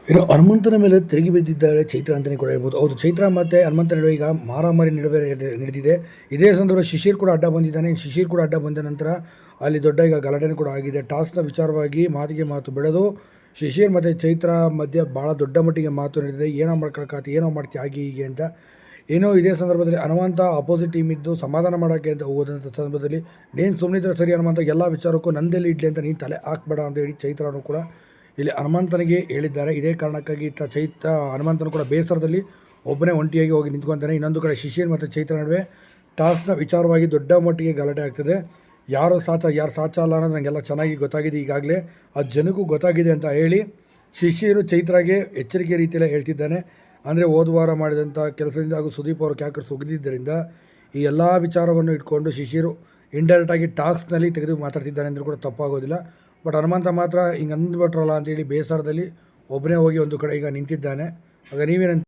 ಇನ್ನು ಹನುಮಂತನ ಮೇಲೆ ತಿರುಗಿ ಬಿದ್ದಿದ್ದಾರೆ ಚೈತ್ರ ಅಂತಲೇ ಕೂಡ ಹೇಳ್ಬೋದು. ಹೌದು, ಚೈತ್ರ ಮತ್ತು ಹನುಮಂತ ನಡುವೆ ಈಗ ಮಾರಾಮಾರಿ ನಡುವೆ ನಡೆದಿದೆ. ಇದೇ ಸಂದರ್ಭ ಶಿಶಿರ್ ಕೂಡ ಅಡ್ಡ ಬಂದಿದ್ದಾನೆ. ಶಿಶಿರ್ ಕೂಡ ಅಡ್ಡ ಬಂದ ನಂತರ ಅಲ್ಲಿ ದೊಡ್ಡ ಈಗ ಗಲಾಟೆ ಕೂಡ ಆಗಿದೆ. ಟಾಸ್ಕ್ನ ವಿಚಾರವಾಗಿ ಮಾತಿಗೆ ಮಾತು ಬೆಳೆದು ಶಿಶಿರ್ ಮತ್ತು ಚೈತ್ರ ಮಧ್ಯೆ ಭಾಳ ದೊಡ್ಡ ಮಟ್ಟಿಗೆ ಮಾತು ನಡೆದಿದೆ. ಏನೋ ಮಾಡ್ಕೊಳಕ್ಕಾತಿ, ಏನೋ ಮಾಡ್ತೀವಿ ಹಾಗೆ ಹೀಗೆ ಅಂತ. ಏನೋ ಇದೇ ಸಂದರ್ಭದಲ್ಲಿ ಹನುಮಂತ ಅಪೋಸಿಟ್ ಟೀಮ್ ಇದ್ದು ಸಮಾಧಾನ ಮಾಡೋಕ್ಕೆ ಅಂತ ಹೋದಂಥ ಸಂದರ್ಭದಲ್ಲಿ ನೀನು ಸುಮ್ಮನಿದ್ರೆ ಸರಿ ಹನುಮಂತ, ಎಲ್ಲ ವಿಚಾರಕ್ಕೂ ನಂದೆಲ್ಲಿ ಇಡ್ಲಿ ಅಂತ ನೀನು ತಲೆ ಹಾಕ್ಬೇಡ ಅಂತ ಹೇಳಿ ಚೈತ್ರನೂ ಕೂಡ ಇಲ್ಲಿ ಹನುಮಂತನಿಗೆ ಹೇಳಿದ್ದಾರೆ. ಇದೇ ಕಾರಣಕ್ಕಾಗಿ ಹನುಮಂತನು ಕೂಡ ಬೇಸರದಲ್ಲಿ ಒಬ್ಬನೇ ಒಂಟಿಯಾಗಿ ಹೋಗಿ ನಿಂತ್ಕೊತಾನೆ. ಇನ್ನೊಂದು ಕಡೆ ಶಿಶಿರ್ ಮತ್ತು ಚೈತ್ರ ನಡುವೆ ಟಾಸ್ಕ್ನ ವಿಚಾರವಾಗಿ ದೊಡ್ಡ ಮಟ್ಟಿಗೆ ಗಲಾಟೆ ಆಗ್ತದೆ. ಯಾರು ಸಾಚ ಅಲ್ಲ ಅನ್ನೋದು ನನಗೆಲ್ಲ ಚೆನ್ನಾಗಿ ಗೊತ್ತಾಗಿದೆ. ಈಗಾಗಲೇ ಆ ಜನಕ್ಕೂ ಗೊತ್ತಾಗಿದೆ ಅಂತ ಹೇಳಿ ಶಿಶಿರು ಚೈತ್ರಾಗೆ ಎಚ್ಚರಿಕೆ ರೀತಿಯಲ್ಲೇ ಹೇಳ್ತಿದ್ದಾನೆ. ಅಂದರೆ ಹೋದ ವಾರ ಮಾಡಿದಂಥ ಕೆಲಸದಿಂದ ಹಾಗೂ ಸುದೀಪ್ ಅವರು ಕ್ಯಾಕರ್ಸ್ ಒಗೆದಿದ್ದರಿಂದ ಈ ಎಲ್ಲ ವಿಚಾರವನ್ನು ಇಟ್ಕೊಂಡು ಶಿಶಿರು ಇಂಡೈರೆಕ್ಟಾಗಿ ಟಾಸ್ಕ್ನಲ್ಲಿ ತೆಗೆದು ಮಾತಾಡ್ತಿದ್ದಾನೆ ಅಂದರೂ ಕೂಡ ತಪ್ಪಾಗೋದಿಲ್ಲ. ಬಟ್ ಹನುಮಂತ ಮಾತ್ರ ಹಿಂಗೆ ಅಂದ್ಬಿಟ್ರಲ್ಲ ಅಂತೇಳಿ ಬೇಸರದಲ್ಲಿ ಒಬ್ಬನೇ ಹೋಗಿ ಒಂದು ಕಡೆ ಈಗ ನಿಂತಿದ್ದಾನೆ. ಆಗ ನೀವೇನಂತ